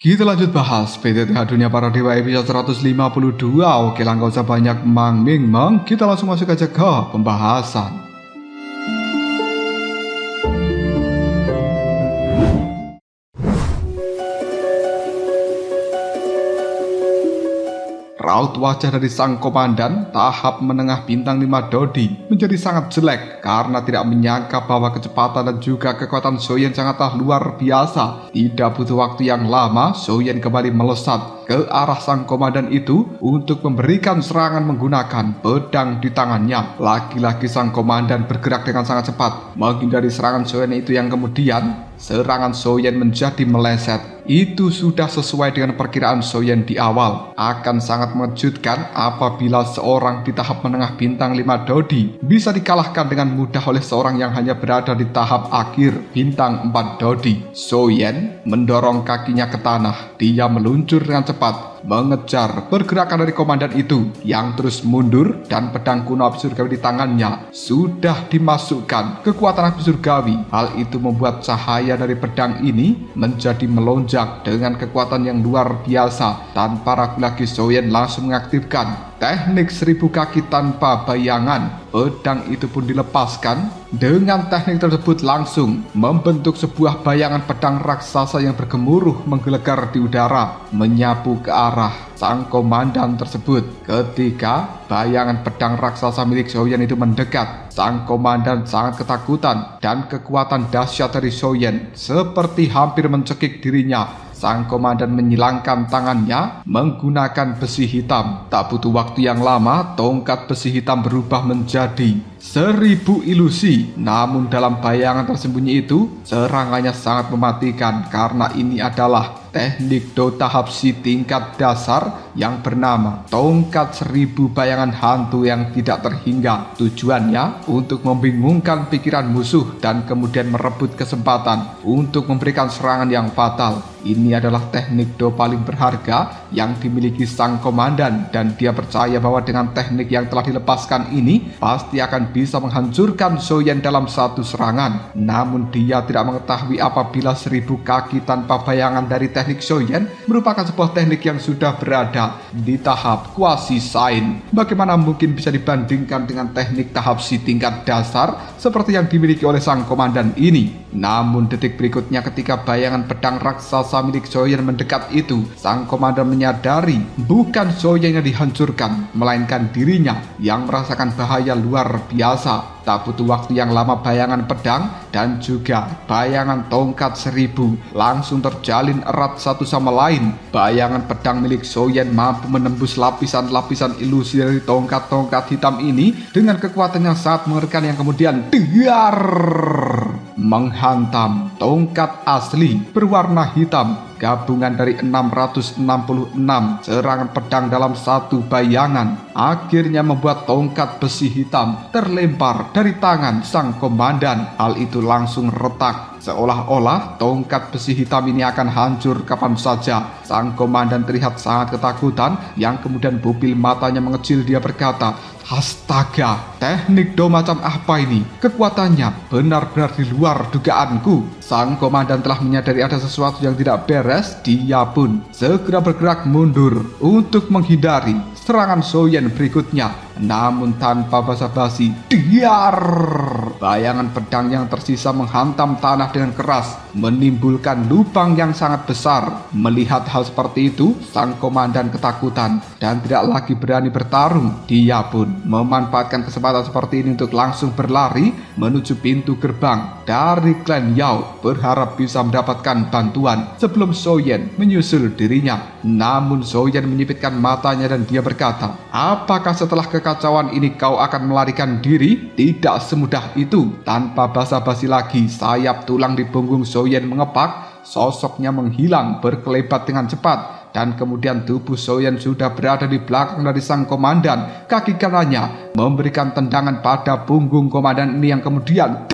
Kita lanjut bahas PTTH Dunia Para Dewa episode 152. Oke lah, gak usah banyak mang-ming-mang, kita langsung masuk aja ke pembahasan. Raut wajah dari sang komandan tahap menengah bintang 5 Dodi menjadi sangat jelek karena tidak menyangka bahwa kecepatan dan juga kekuatan Zoyan sangatlah luar biasa. Tidak butuh waktu yang lama, Zoyan kembali melesat ke arah sang komandan itu untuk memberikan serangan menggunakan pedang di tangannya. Lagi-lagi sang komandan bergerak dengan sangat cepat menghindari serangan Zoyan itu, yang kemudian serangan Zoyan menjadi meleset. Itu sudah sesuai dengan perkiraan Zoyan di awal. Akan sangat mengejutkan apabila seorang di tahap menengah bintang 5 Dodi bisa dikalahkan dengan mudah oleh seorang yang hanya berada di tahap akhir bintang 4 Dodi. Zoyan mendorong kakinya ke tanah. Dia meluncur dengan cepat mengejar pergerakan dari komandan itu yang terus mundur, dan pedang kuno api surgawi di tangannya sudah dimasukkan kekuatan api surgawi. Hal itu membuat cahaya dari pedang ini menjadi melonjak dengan kekuatan yang luar biasa. Tanpa ragu lagi, Zoyan langsung mengaktifkan teknik 1000 kaki tanpa bayangan. Pedang itu pun dilepaskan. Dengan teknik tersebut langsung membentuk sebuah bayangan pedang raksasa yang bergemuruh menggelegar di udara, menyapu ke arah sang komandan tersebut. Ketika bayangan pedang raksasa milik Zoyan itu mendekat, sang komandan sangat ketakutan dan kekuatan dahsyat dari Zoyan seperti hampir mencekik dirinya. Sang komandan menyilangkan tangannya menggunakan besi hitam. Tak butuh waktu yang lama, tongkat besi hitam berubah menjadi 1000 ilusi. Namun dalam bayangan tersembunyi itu, serangannya sangat mematikan karena ini adalah teknik Dota Hapsi tingkat dasar yang bernama tongkat 1000 bayangan hantu yang tidak terhingga. Tujuannya untuk membingungkan pikiran musuh dan kemudian merebut kesempatan untuk memberikan serangan yang fatal. Ini adalah teknik Do paling berharga yang dimiliki sang komandan, dan dia percaya bahwa dengan teknik yang telah dilepaskan ini pasti akan bisa menghancurkan Zoyan dalam satu serangan. Namun dia tidak mengetahui apabila 1000 kaki tanpa bayangan dari teknik Zoyan merupakan sebuah teknik yang sudah berada di tahap Quasi Sain. Bagaimana mungkin bisa dibandingkan dengan teknik tahap si tingkat dasar seperti yang dimiliki oleh sang komandan ini? Namun detik berikutnya, ketika bayangan pedang raksasa milik Zoyan mendekat itu, sang komandan menyadari bukan Zoyan yang dihancurkan, melainkan dirinya yang merasakan bahaya luar biasa. Tak butuh waktu yang lama, bayangan pedang dan juga bayangan tongkat 1000 langsung terjalin erat satu sama lain. Bayangan pedang milik Zoyan mampu menembus lapisan-lapisan ilusi dari tongkat-tongkat hitam ini dengan kekuatan yang sangat mengerikan, yang kemudian menghantam tongkat asli berwarna hitam. Gabungan dari 666 serangan pedang dalam satu bayangan akhirnya membuat tongkat besi hitam terlempar dari tangan sang komandan. Hal itu langsung retak, seolah-olah tongkat besi hitam ini akan hancur kapan saja. Sang komandan terlihat sangat ketakutan, yang kemudian pupil matanya mengecil. Dia berkata, "Astaga, teknik Do macam apa ini? Kekuatannya benar-benar di luar dugaanku." Sang komandan telah menyadari ada sesuatu yang tidak beres. Dia pun segera bergerak mundur untuk menghindari serangan Zoyan berikutnya. Namun tanpa basa-basi, bayangan pedang yang tersisa menghantam tanah dengan keras, menimbulkan lubang yang sangat besar. Melihat hal seperti itu, sang komandan ketakutan dan tidak lagi berani bertarung. Dia pun memanfaatkan kesempatan seperti ini untuk langsung berlari menuju pintu gerbang dari klan Yao, berharap bisa mendapatkan bantuan sebelum Zoyan menyusul dirinya. Namun Zoyan menyipitkan matanya dan dia berkata, "Apakah setelah kekacauan ini kau akan melarikan diri?" Tidak semudah itu. Tanpa basa-basi lagi, sayap tulang di punggung Zoyan mengepak, sosoknya menghilang berkelebat dengan cepat, dan kemudian tubuh Zoyan sudah berada di belakang dari sang komandan. Kaki kanannya memberikan tendangan pada punggung komandan ini, yang kemudian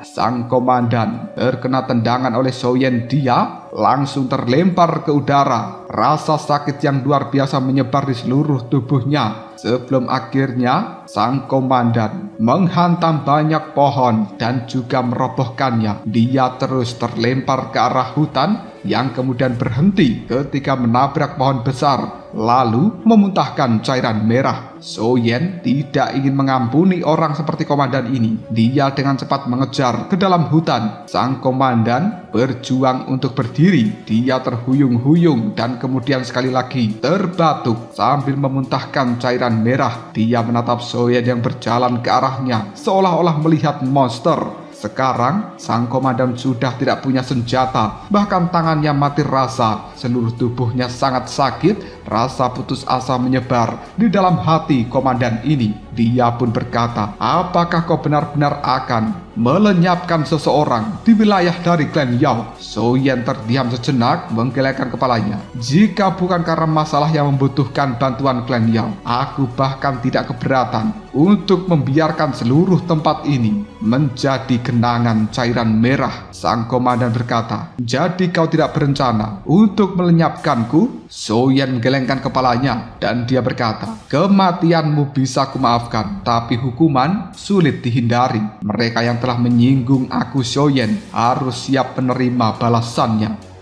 sang komandan terkena tendangan oleh Zoyan. Dia langsung terlempar ke udara. Rasa sakit yang luar biasa menyebar di seluruh tubuhnya, sebelum akhirnya sang komandan menghantam banyak pohon dan juga merobohkannya. Dia terus terlempar ke arah hutan yang kemudian berhenti ketika menabrak pohon besar, lalu memuntahkan cairan merah. Soyen tidak ingin mengampuni orang seperti komandan ini. Dia dengan cepat mengejar ke dalam hutan. Sang komandan berjuang untuk berdiri. Dia terhuyung-huyung dan kemudian sekali lagi terbatuk sambil memuntahkan cairan merah. Dia menatap Soyen yang berjalan ke arahnya seolah-olah melihat monster. Sekarang, sang komandan sudah tidak punya senjata, bahkan tangannya mati rasa, seluruh tubuhnya sangat sakit, rasa putus asa menyebar di dalam hati komandan ini. Dia pun berkata, apakah kau benar-benar akan melenyapkan seseorang di wilayah dari klan Yao? Soyen terdiam sejenak, menggelengkan kepalanya. Jika bukan karena masalah yang membutuhkan bantuan klan Yao, aku bahkan tidak keberatan untuk membiarkan seluruh tempat ini menjadi genangan cairan merah. Sang komandan berkata, jadi kau tidak berencana untuk melenyapkanku? Soyen menggelengkan kepalanya dan dia berkata, kematianmu bisa kumaafkan, tapi hukuman sulit dihindari. Mereka yang telah menyinggung aku Soyen harus siap menerima balasannya.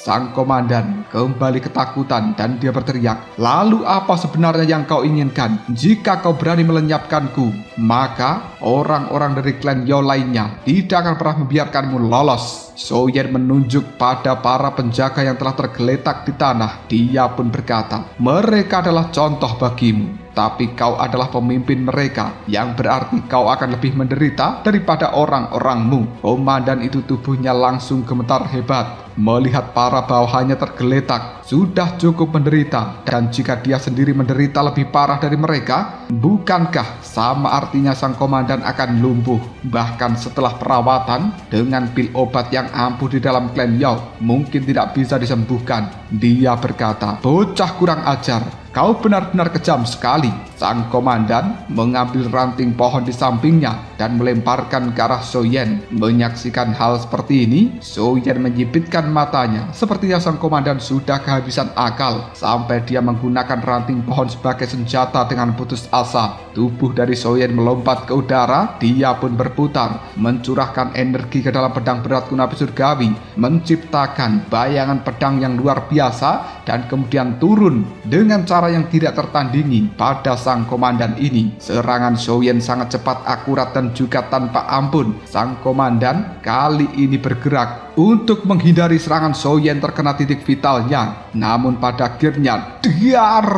Sang komandan kembali ketakutan dan dia berteriak, lalu apa sebenarnya yang kau inginkan? Jika kau berani melenyapkanku, maka orang-orang dari klan Yao lainnya tidak akan pernah membiarkanmu lolos. Soyen menunjuk pada para penjaga yang telah tergeletak di tanah. Dia pun berkata, mereka adalah contoh bagimu. Tapi kau adalah pemimpin mereka, yang berarti kau akan lebih menderita daripada orang-orangmu. Komandan itu tubuhnya langsung gemetar hebat. Melihat para bawahannya tergeletak, sudah cukup menderita. Dan jika dia sendiri menderita lebih parah dari mereka, bukankah sama artinya sang komandan akan lumpuh? Bahkan setelah perawatan dengan pil obat yang ampuh di dalam klan Yao, mungkin tidak bisa disembuhkan. Dia berkata, bocah kurang ajar. Kau benar-benar kejam sekali. Sang komandan mengambil ranting pohon di sampingnya dan melemparkan ke arah Soyen. Menyaksikan hal seperti ini, Soyen menyipitkan matanya. Sepertinya sang komandan sudah kehabisan akal sampai dia menggunakan ranting pohon sebagai senjata dengan putus asa. Tubuh dari Soyen melompat ke udara. Dia pun berputar, mencurahkan energi ke dalam pedang berat kuno api surgawi, menciptakan bayangan pedang yang luar biasa dan kemudian turun dengan cara yang tidak tertandingi pada sang komandan ini. Serangan Soyen sangat cepat, akurat dan juga tanpa ampun. Sang komandan kali ini bergerak untuk menghindari serangan Soyen terkena titik vitalnya. Namun pada akhirnya, diar!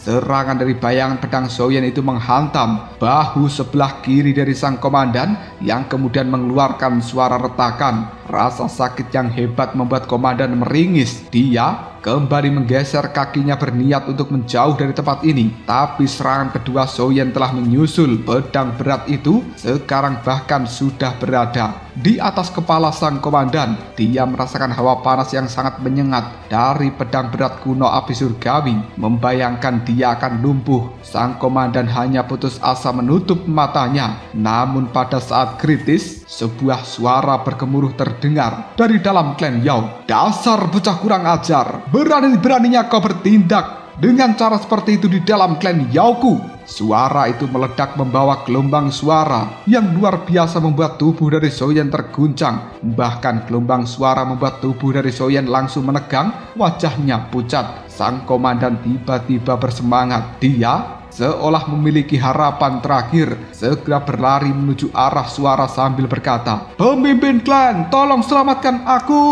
Serangan dari bayangan pedang Soyen itu menghantam bahu sebelah kiri dari sang komandan yang kemudian mengeluarkan suara retakan. Rasa sakit yang hebat membuat komandan meringis. Dia kembali menggeser kakinya berniat untuk menjauh dari tempat ini. Tapi serangan kedua Soyen telah menyusul. Pedang berat itu sekarang bahkan sudah berada di atas kepala sang komandan. Dia merasakan hawa panas yang sangat menyengat dari pedang berat kuno api surgawi. Membayangkan dia akan lumpuh. Sang komandan hanya putus asa menutup matanya. Namun pada saat kritis, sebuah suara bergemuruh terdengar dari dalam klan Yao. Dasar bocah kurang ajar, berani-beraninya kau bertindak dengan cara seperti itu di dalam klan Yaoku. Suara itu meledak membawa gelombang suara yang luar biasa membuat tubuh dari Soyen terguncang. Bahkan gelombang suara membuat tubuh dari Soyen langsung menegang, wajahnya pucat. Sang komandan tiba-tiba bersemangat. Dia seolah memiliki harapan terakhir, segera berlari menuju arah suara sambil berkata, pemimpin klan, tolong selamatkan aku.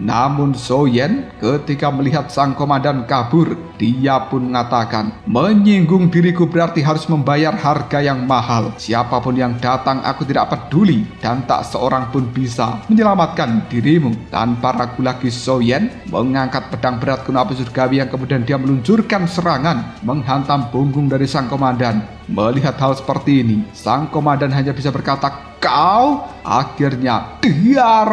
Namun Soyen ketika melihat sang komandan kabur, dia pun mengatakan, menyinggung diriku berarti harus membayar harga yang mahal. Siapapun yang datang aku tidak peduli, dan tak seorang pun bisa menyelamatkan dirimu. Tanpa ragu lagi Soyen mengangkat pedang berat kuno api surgawi yang kemudian dia meluncurkan serangan menghantam punggung dari sang komandan. Melihat hal seperti ini, sang komandan hanya bisa berkata, "Kau!" Akhirnya, diar!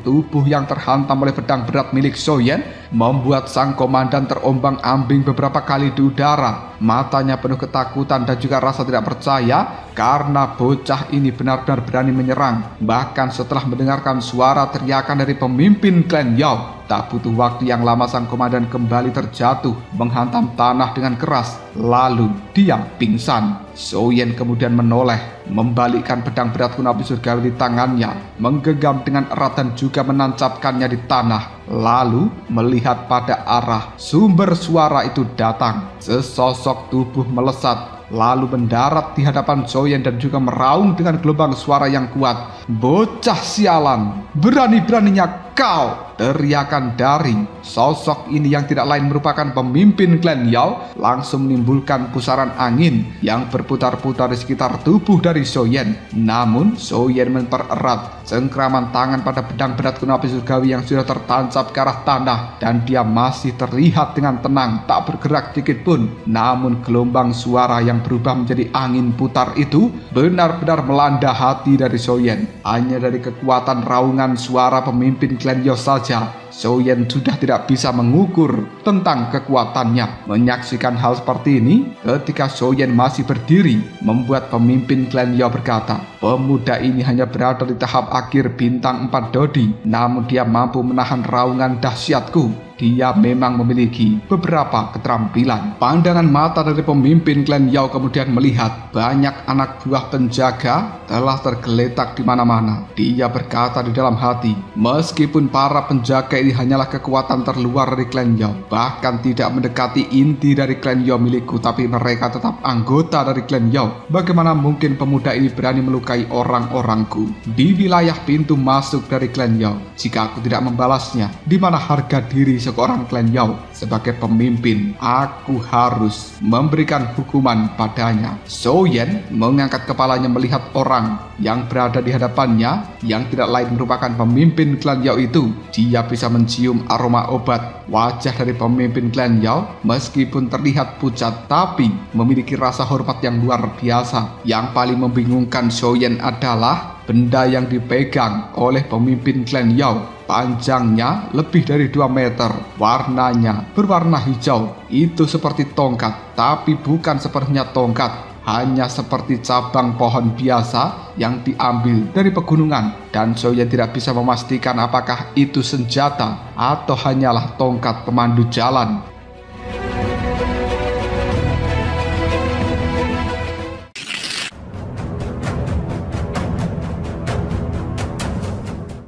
Tubuh yang terhantam oleh pedang berat milik Soyen membuat sang komandan terombang-ambing beberapa kali di udara. Matanya penuh ketakutan dan juga rasa tidak percaya karena bocah ini benar-benar berani menyerang. Bahkan setelah mendengarkan suara teriakan dari pemimpin klan Yao, tak butuh waktu yang lama sang komandan kembali terjatuh, menghantam tanah dengan keras. Lalu dia pingsan. Soyen kemudian menoleh, membalikkan pedang berat kuno api surgawi di tangannya, menggenggam dengan erat dan juga menancapkannya di tanah. Lalu melihat pada arah sumber suara itu datang. Sesosok tubuh melesat, lalu mendarat di hadapan Soyen dan juga meraung dengan gelombang suara yang kuat. "Bocah sialan, berani-beraninya kau!" Teriakan dari sosok ini yang tidak lain merupakan pemimpin klan Yao langsung menimbulkan pusaran angin yang berputar-putar di sekitar tubuh dari Soyen. Namun Soyen mempererat cengkraman tangan pada pedang berat kuno api surgawi yang sudah tertancap ke arah tanah, dan dia masih terlihat dengan tenang, tak bergerak sedikit pun. Namun gelombang suara yang berubah menjadi angin putar itu benar-benar melanda hati dari Soyen. Hanya dari kekuatan raungan suara pemimpin klan Yao saja Soyen sudah tidak bisa mengukur tentang kekuatannya. Menyaksikan hal seperti ini, ketika Soyen masih berdiri, membuat pemimpin klan Yao berkata, "Pemuda ini hanya berada di tahap akhir bintang 4 Dodi, namun dia mampu menahan raungan dahsyatku. Dia memang memiliki beberapa keterampilan." Pandangan mata dari pemimpin klan Yao kemudian melihat banyak anak buah penjaga telah tergeletak di mana-mana. Dia berkata di dalam hati, meskipun para penjaga ini hanyalah kekuatan terluar dari klan Yao, bahkan tidak mendekati inti dari klan Yao milikku, tapi mereka tetap anggota dari klan Yao. Bagaimana mungkin pemuda ini berani melukai orang-orangku di wilayah pintu masuk dari klan Yao? Jika aku tidak membalasnya, di mana harga diri seorang klan Yao? Sebagai pemimpin, aku harus memberikan hukuman padanya. Soyen mengangkat kepalanya melihat orang yang berada di hadapannya yang tidak lain merupakan pemimpin klan Yao itu. Dia bisa mencium aroma obat. Wajah dari pemimpin klan Yao meskipun terlihat pucat, tapi memiliki rasa hormat yang luar biasa. Yang paling membingungkan Soyen adalah benda yang dipegang oleh pemimpin klan Yao. Panjangnya lebih dari 2 meter, warnanya berwarna hijau. Itu seperti tongkat, tapi bukan sepertinya tongkat, hanya seperti cabang pohon biasa yang diambil dari pegunungan. Dan Soyen tidak bisa memastikan apakah itu senjata atau hanyalah tongkat pemandu jalan.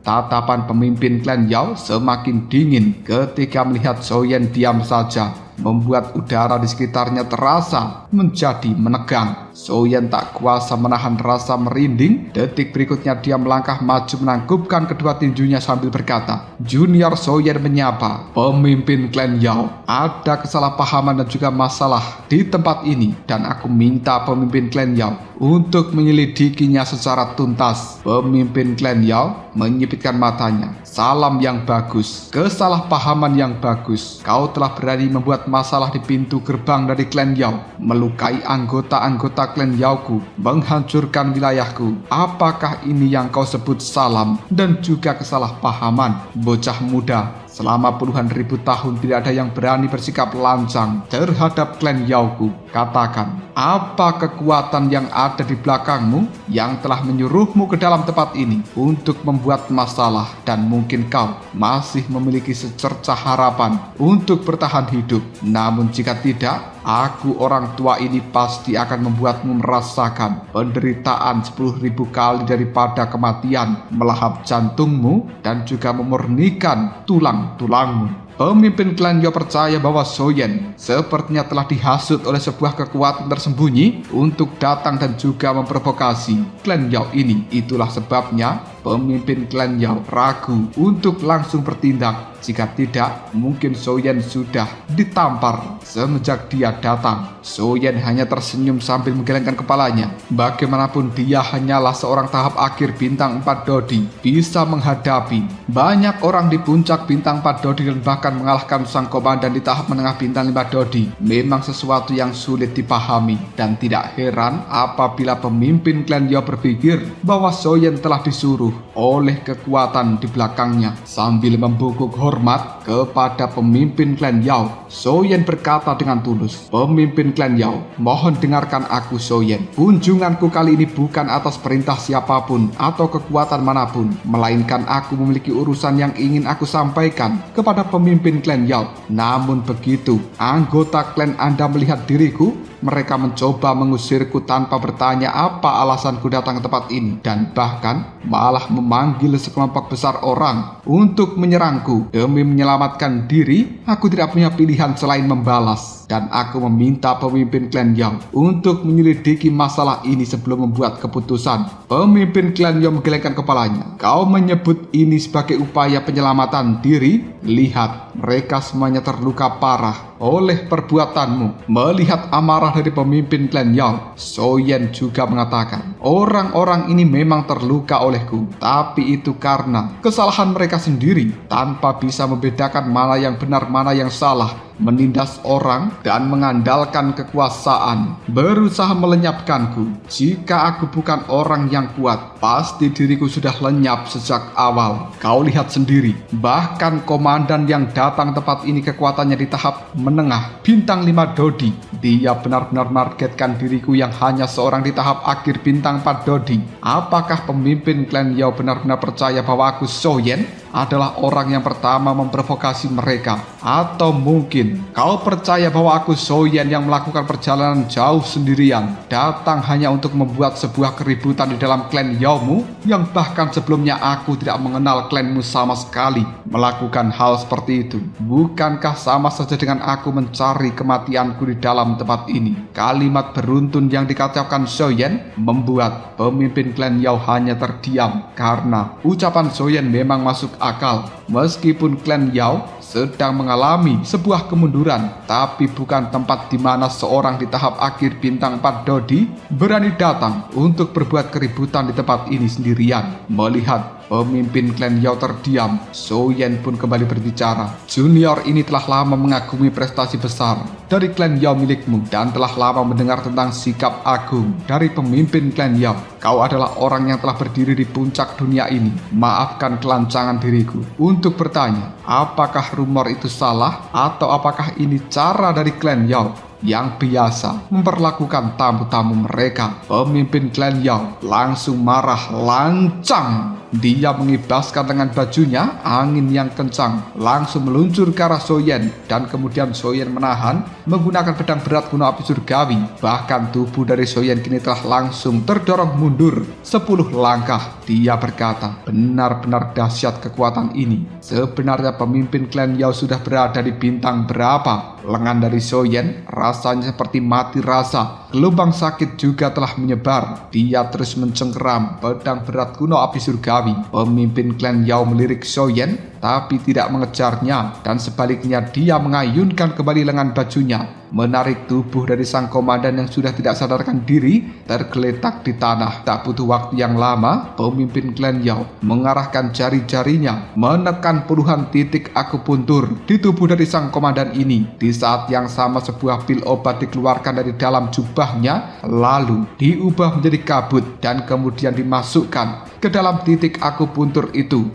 Tatapan pemimpin klan Yao semakin dingin ketika melihat Soyen diam saja, membuat udara di sekitarnya terasa menjadi menegang. Soyen tak kuasa menahan rasa merinding. Detik berikutnya dia melangkah maju menangkupkan kedua tinjunya sambil berkata, "Junior Soyen menyapa, pemimpin klan Yao. Ada kesalahpahaman dan juga masalah di tempat ini, dan aku minta pemimpin klan Yao untuk menyelidikinya secara tuntas." Pemimpin klan Yao menyipitkan matanya. "Salam yang bagus, kesalahpahaman yang bagus. Kau telah berani membuat masalah di pintu gerbang dari klan Yao, melukai anggota-anggota klan Yaoku, menghancurkan wilayahku. Apakah ini yang kau sebut salam dan juga kesalahpahaman? Bocah muda, selama puluhan ribu tahun tidak ada yang berani bersikap lancang terhadap klan Yaoku. Katakan, apa kekuatan yang ada di belakangmu yang telah menyuruhmu ke dalam tempat ini untuk membuat masalah, dan mungkin kau masih memiliki secercah harapan untuk bertahan hidup. Namun jika tidak, aku orang tua ini pasti akan membuatmu merasakan penderitaan 10.000 kali daripada kematian, melahap jantungmu dan juga memurnikan tulang-tulangmu." Pemimpin klan Yao percaya bahwa Soyen sepertinya telah dihasut oleh sebuah kekuatan tersembunyi untuk datang dan juga memprovokasi klan Yao ini. Itulah sebabnya Pemimpin klan Yao ragu untuk langsung bertindak. Jika tidak, mungkin Soyen sudah ditampar semenjak dia datang. Soyen hanya tersenyum sambil menggelengkan kepalanya. Bagaimanapun dia hanyalah seorang tahap akhir bintang 4 Dodi, bisa menghadapi banyak orang di puncak bintang 4 Dodi dan bahkan mengalahkan sang komandan di tahap menengah bintang 5 Dodi. Memang sesuatu yang sulit dipahami, dan tidak heran apabila pemimpin klan Yao berpikir bahwa Soyen telah disuruh oleh kekuatan di belakangnya. Sambil membungkuk hormat kepada pemimpin klan Yao, Soyen berkata dengan tulus, "Pemimpin klan Yao, mohon dengarkan aku Soyen. Kunjunganku kali ini bukan atas perintah siapapun atau kekuatan manapun, melainkan aku memiliki urusan yang ingin aku sampaikan kepada pemimpin klan Yao. Namun begitu anggota klan Anda melihat diriku, mereka mencoba mengusirku tanpa bertanya apa alasanku datang ke tempat ini, dan bahkan malah memanggil sekelompok besar orang untuk menyerangku. Demi menyelamatkan diri, aku tidak punya pilihan selain membalas, dan aku meminta pemimpin klan Yao untuk menyelidiki masalah ini sebelum membuat keputusan." Pemimpin klan Yao menggelengkan kepalanya. "Kau menyebut ini sebagai upaya penyelamatan diri? Lihat, mereka semuanya terluka parah oleh perbuatanmu." Melihat amarah dari pemimpin klan Yao, Soyen juga mengatakan, "Orang-orang ini memang terluka olehku, tapi itu karena kesalahan mereka sendiri, tanpa bisa membedakan mana yang benar mana yang salah, menindas orang dan mengandalkan kekuasaan, berusaha melenyapkanku. Jika aku bukan orang yang kuat, pasti diriku sudah lenyap sejak awal. Kau lihat sendiri, bahkan komandan yang datang tempat ini kekuatannya di tahap menengah bintang 5 Dodi. Dia benar-benar menargetkan diriku yang hanya seorang di tahap akhir bintang 4 Dodi. Apakah pemimpin klan Yao benar-benar percaya bahwa aku Soyen adalah orang yang pertama memprovokasi mereka? Atau mungkin kau percaya bahwa aku Soyen yang melakukan perjalanan jauh sendirian, datang hanya untuk membuat sebuah keributan di dalam klan Yaomu, yang bahkan sebelumnya aku tidak mengenal klanmu sama sekali, melakukan hal seperti itu? Bukankah sama saja dengan aku mencari kematianku di dalam tempat ini?" Kalimat beruntun yang dikatakan Soyen membuat pemimpin klan Yao hanya terdiam, karena ucapan Soyen memang masuk akal. Meskipun klan Yao sedang mengalami sebuah kemunduran, tapi bukan tempat di mana seorang di tahap akhir bintang 4 Dodi berani datang untuk berbuat keributan di tempat ini sendirian. Melihat pemimpin klan Yao terdiam, Soyen pun kembali berbicara. "Junior ini telah lama mengagumi prestasi besar dari klan Yao milikmu, dan telah lama mendengar tentang sikap agung dari pemimpin klan Yao. Kau adalah orang yang telah berdiri di puncak dunia ini. Maafkan kelancangan diriku untuk bertanya, apakah rumor itu salah, atau apakah ini cara dari klan Yao yang biasa memperlakukan tamu-tamu mereka?" Pemimpin klan Yao langsung marah lancang. Dia mengibaskan dengan bajunya, angin yang kencang langsung meluncur ke arah Soyen, dan kemudian Soyen menahan menggunakan pedang berat kuno api surgawi. Bahkan tubuh dari Soyen kini telah langsung terdorong mundur 10 langkah. Dia berkata, "Benar-benar dahsyat kekuatan ini. Sebenarnya pemimpin klan Yao sudah berada di bintang berapa?" Lengan dari Soyen rasanya seperti mati rasa. Gelombang sakit juga telah menyebar. Dia terus mencengkeram pedang berat kuno api surgawi. Pemimpin klan Yao melirik Soyen, tapi tidak mengejarnya, dan sebaliknya dia mengayunkan kembali lengan bajunya, menarik tubuh dari sang komandan yang sudah tidak sadarkan diri tergeletak di tanah. Tak butuh waktu yang lama, pemimpin klan Yao mengarahkan jari-jarinya menekan puluhan titik akupuntur di tubuh dari sang komandan ini. Di saat yang sama, sebuah pil obat dikeluarkan dari dalam jubahnya, lalu diubah menjadi kabut dan kemudian dimasukkan ke dalam titik akupuntur itu.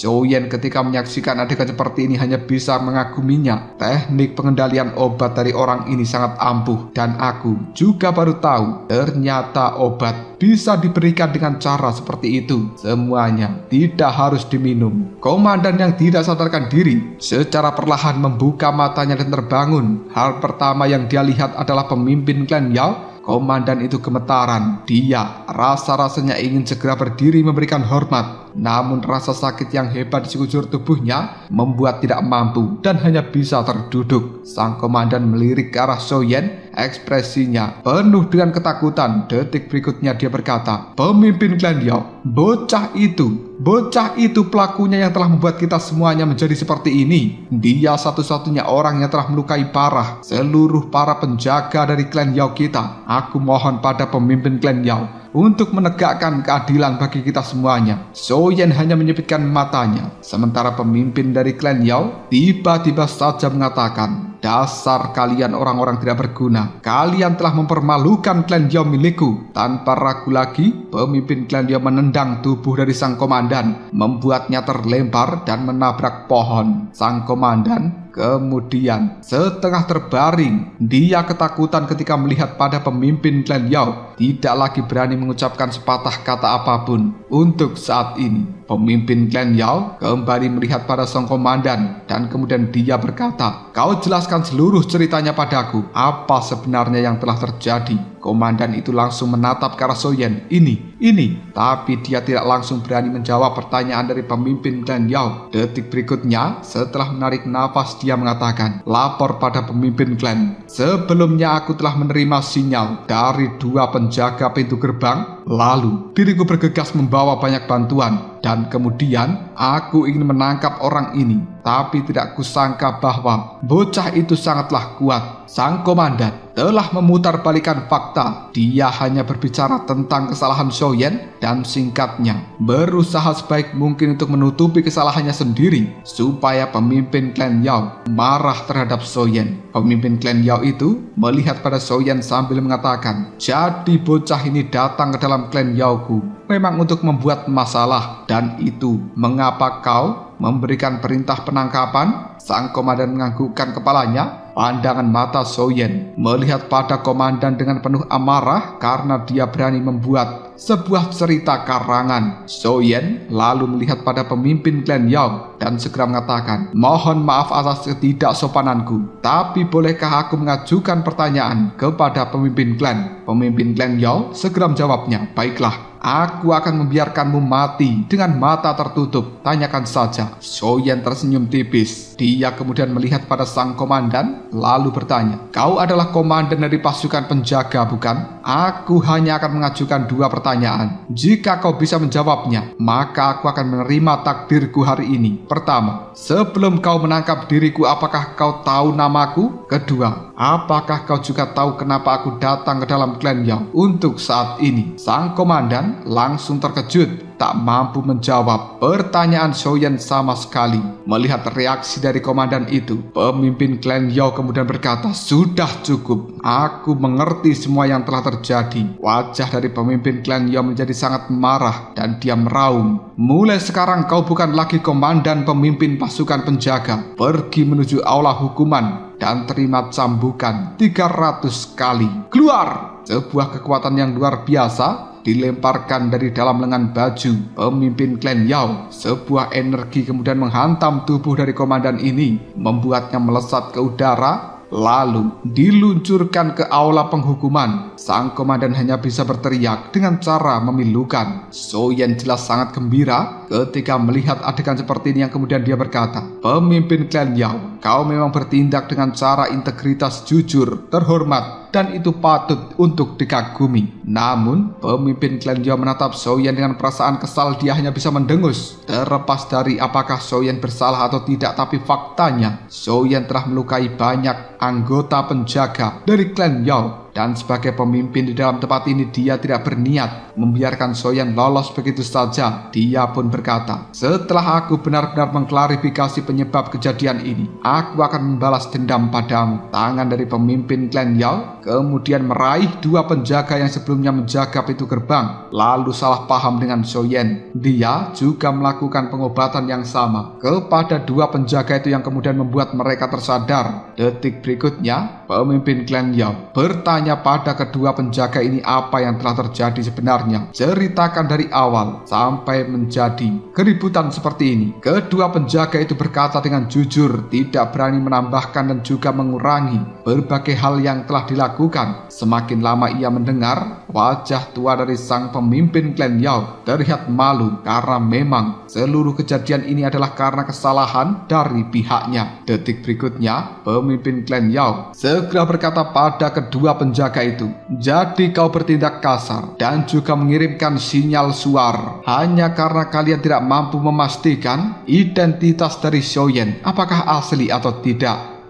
Soyen ketika menyaksikan adegan seperti ini hanya bisa mengaguminya. Teknik pengendalian obat dari orang ini sangat ampuh, dan aku juga baru tahu ternyata obat bisa diberikan dengan cara seperti itu. Semuanya tidak harus diminum. Komandan yang tidak sadarkan diri secara perlahan membuka matanya dan terbangun. Hal pertama yang dia lihat adalah pemimpin klan Yao Komandan itu gemetaran. Dia rasa-rasanya ingin segera berdiri memberikan hormat. Namun rasa sakit yang hebat di sekujur tubuhnya membuat tidak mampu dan hanya bisa terduduk. Sang komandan melirik ke arah Soyen. Ekspresinya penuh dengan ketakutan. Detik berikutnya dia berkata, "Pemimpin klan Yao, bocah itu pelakunya yang telah membuat kita semuanya menjadi seperti ini. Dia satu-satunya orang yang telah melukai parah seluruh para penjaga dari klan Yao kita. Aku mohon pada pemimpin klan Yao untuk menegakkan keadilan bagi kita semuanya." Soyen hanya menyipitkan matanya, sementara pemimpin dari klan Yao tiba-tiba saja mengatakan, "Dasar kalian orang-orang tidak berguna. Kalian telah mempermalukan klan Yao milikku." Tanpa ragu lagi, pemimpin klan Yao menendang tubuh dari sang komandan, membuatnya terlempar dan menabrak pohon. Sang komandan kemudian setengah terbaring. Dia ketakutan ketika melihat pada pemimpin klan Yao tidak lagi berani mengucapkan sepatah kata apapun. Untuk saat ini, pemimpin klan Yao kembali melihat pada sang komandan dan kemudian dia berkata, "Kau jelaskan seluruh ceritanya padaku. Apa sebenarnya yang telah terjadi?" Komandan itu langsung menatap ke arah Soyen. Ini. Tapi dia tidak langsung berani menjawab pertanyaan dari pemimpin klan Yao. Detik berikutnya, setelah menarik nafas, dia mengatakan, "Lapor pada pemimpin klan. Sebelumnya aku telah menerima sinyal dari 2 penjaga pintu gerbang. Lalu diriku bergegas membawa banyak bantuan. Dan kemudian aku ingin menangkap orang ini. Tapi tidak kusangka bahwa bocah itu sangatlah kuat. Sang komandan telah memutarbalikkan fakta. Dia hanya berbicara tentang kesalahan Soyen dan singkatnya berusaha sebaik mungkin untuk menutupi kesalahannya sendiri supaya pemimpin klan Yao marah terhadap Soyen." Pemimpin klan Yao itu melihat pada Soyen sambil mengatakan, "Jadi bocah ini datang ke dalam klan Yaoku memang untuk membuat masalah, dan itu mengapa kau memberikan perintah penangkapan?" Sang komandan menganggukkan kepalanya. Pandangan mata Soyen melihat pada komandan dengan penuh amarah karena dia berani membuat sebuah cerita karangan. Soyen lalu melihat pada pemimpin klan Yao dan segera mengatakan, "Mohon maaf atas ketidaksopananku, tapi bolehkah aku mengajukan pertanyaan kepada pemimpin klan?" Pemimpin klan Yao segera menjawabnya, "Baiklah, aku akan membiarkanmu mati dengan mata tertutup. Tanyakan saja." Soyen tersenyum tipis. Dia kemudian melihat pada sang komandan lalu bertanya, "Kau adalah komandan dari pasukan penjaga, bukan? Aku hanya akan mengajukan 2 pertanyaan. Jika kau bisa menjawabnya, maka aku akan menerima takdirku hari ini. Pertama, sebelum kau menangkap diriku, apakah kau tahu namaku? Kedua, apakah kau juga tahu kenapa aku datang ke dalam klan Yao?" Untuk saat ini, sang komandan langsung terkejut, tak mampu menjawab pertanyaan Soyen sama sekali. Melihat reaksi dari komandan itu, pemimpin klan Yao kemudian berkata, "Sudah cukup, aku mengerti semua yang telah terjadi." Wajah dari pemimpin klan Yao menjadi sangat marah dan dia meraung, "Mulai sekarang kau bukan lagi komandan pemimpin pasukan penjaga. Pergi menuju aula hukuman dan terima cambukan 300 kali. Keluar!" Sebuah kekuatan yang luar biasa dilemparkan dari dalam lengan baju pemimpin klan Yao. Sebuah energi kemudian menghantam tubuh dari komandan ini, membuatnya melesat ke udara, lalu diluncurkan ke aula penghukuman. Sang komandan hanya bisa berteriak dengan cara memilukan. Soyen jelas sangat gembira ketika melihat adegan seperti ini yang kemudian dia berkata, "Pemimpin klan Yao, kau memang bertindak dengan cara integritas, jujur, terhormat, dan itu patut untuk dikagumi." Namun, pemimpin klan Yao menatap Soyen dengan perasaan kesal. Dia hanya bisa mendengus. Terlepas dari apakah Soyen bersalah atau tidak, tapi faktanya Soyen telah melukai banyak anggota penjaga dari klan Yao. Dan sebagai pemimpin di dalam tempat ini, dia tidak berniat membiarkan Soyen lolos begitu saja. Dia pun berkata, "Setelah aku benar-benar mengklarifikasi penyebab kejadian ini, aku akan membalas dendam padamu." Tangan dari pemimpin klan Yao kemudian meraih 2 penjaga yang sebelumnya menjaga pintu gerbang, lalu salah paham dengan Soyen. Dia juga melakukan pengobatan yang sama kepada 2 penjaga itu yang kemudian membuat mereka tersadar. Detik berikutnya, pemimpin klan Yao bertanya pada kedua penjaga ini apa yang telah terjadi sebenarnya. Ceritakan dari awal sampai menjadi keributan seperti ini. Kedua penjaga itu berkata dengan jujur, tidak berani menambahkan dan juga mengurangi berbagai hal yang telah dilakukan. Semakin lama ia mendengar, wajah tua dari sang pemimpin klan Yao terlihat malu karena memang seluruh kejadian ini adalah karena kesalahan dari pihaknya. Detik berikutnya, pemimpin klan Yao segera berkata pada kedua penjaga itu, jadi kau bertindak kasar dan juga mengirimkan sinyal suar hanya karena kalian tidak mampu memastikan identitas dari Xiaoyan apakah asli atau tidak.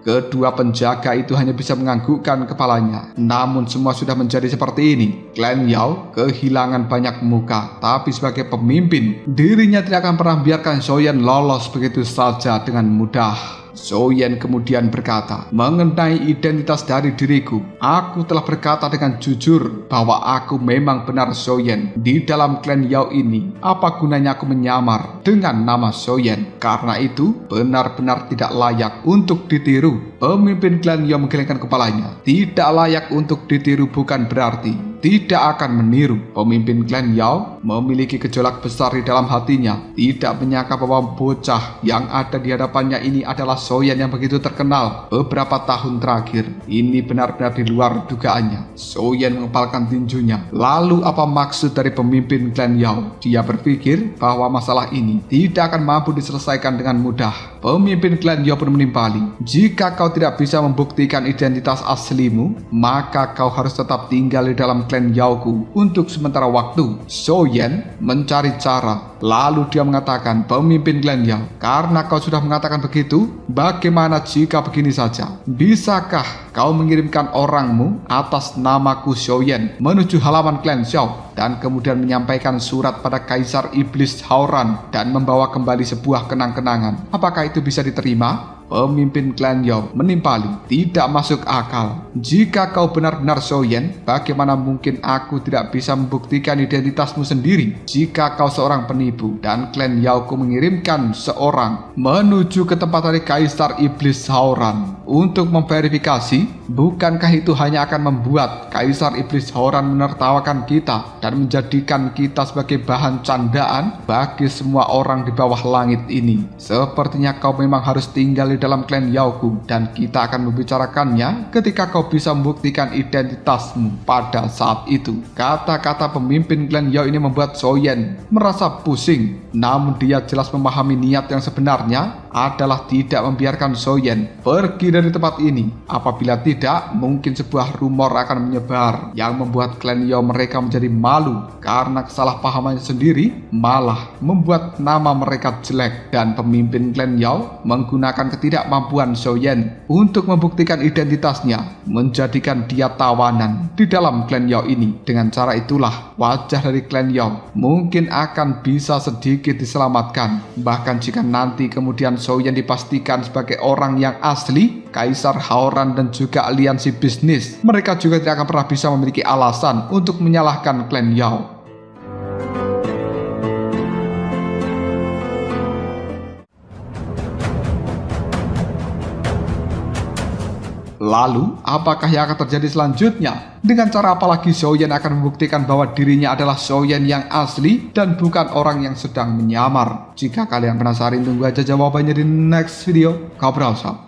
Kedua penjaga itu hanya bisa menganggukkan kepalanya. Namun semua sudah menjadi seperti ini. Klan Yao kehilangan banyak muka, tapi sebagai pemimpin, dirinya tidak akan pernah biarkan Xiaoyan lolos begitu saja dengan mudah. Xiaoyan kemudian berkata, mengenai identitas dari diriku, aku telah berkata dengan jujur bahwa aku memang benar Xiaoyan. Di dalam klan Yao ini, apa gunanya aku menyamar dengan nama Xiaoyan? Karena itu benar-benar tidak layak untuk ditiru. Pemimpin klan Yao menggelengkan kepalanya. Tidak layak untuk ditiru bukan berarti tidak akan meniru. Pemimpin klan Yao memiliki gejolak besar di dalam hatinya. Tidak menyangka bahwa bocah yang ada di hadapannya ini adalah Xiaoyan yang begitu terkenal beberapa tahun terakhir. Ini benar-benar di luar dugaannya. Xiaoyan mengepalkan tinjunya. Lalu apa maksud dari pemimpin klan Yao? Dia berpikir bahwa masalah ini tidak akan mampu diselesaikan dengan mudah. Pemimpin klan Yao pun menimpali, jika kau tidak bisa membuktikan identitas aslimu, maka kau harus tetap tinggal di dalam klan Yaoku untuk sementara waktu. Xiaoyan mencari cara. Lalu dia mengatakan, pemimpin klan Yao, karena kau sudah mengatakan begitu, bagaimana jika begini saja? Bisakah kau mengirimkan orangmu atas namaku Xiaoyan menuju halaman klan Xiao dan kemudian menyampaikan surat pada Kaisar Iblis Haoran dan membawa kembali sebuah kenang-kenangan? Apakah itu bisa diterima? Pemimpin klan Yao menimpali, tidak masuk akal. Jika kau benar-benar Xiaoyan, bagaimana mungkin aku tidak bisa membuktikan identitasmu sendiri? Jika kau seorang penipu dan klan Yaoku mengirimkan seorang menuju ke tempat dari Kaisar Iblis Haoran untuk memverifikasi, bukankah itu hanya akan membuat Kaisar Iblis Haoran menertawakan kita dan menjadikan kita sebagai bahan candaan bagi semua orang di bawah langit ini? Sepertinya kau memang harus tinggal di dalam klan Yaoku dan kita akan membicarakannya ketika kau bisa membuktikan identitasmu pada saat itu. Kata-kata pemimpin klan Yao ini membuat Xiaoyan merasa pusing. Namun dia jelas memahami niat yang sebenarnya adalah tidak membiarkan Xiaoyan pergi dari tempat ini. Apabila tidak, mungkin sebuah rumor akan menyebar yang membuat klan Yao mereka menjadi malu karena kesalahpahamannya sendiri malah membuat nama mereka jelek. Dan pemimpin klan Yao menggunakan ketidakmampuan Xiaoyan untuk membuktikan identitasnya, menjadikan dia tawanan di dalam klan Yao ini. Dengan cara itulah wajah dari klan Yao mungkin akan bisa sedikit diselamatkan. Bahkan jika nanti kemudian Xiaoyan dipastikan sebagai orang yang asli, Kaisar Haoran dan juga aliansi bisnis, mereka juga tidak akan pernah bisa memiliki alasan untuk menyalahkan klan Yao. Lalu, apakah yang akan terjadi selanjutnya? Dengan cara apa lagi Xiaoyan akan membuktikan bahwa dirinya adalah Xiaoyan yang asli dan bukan orang yang sedang menyamar? Jika kalian penasaran, tunggu aja jawabannya di next video. Kau browse up.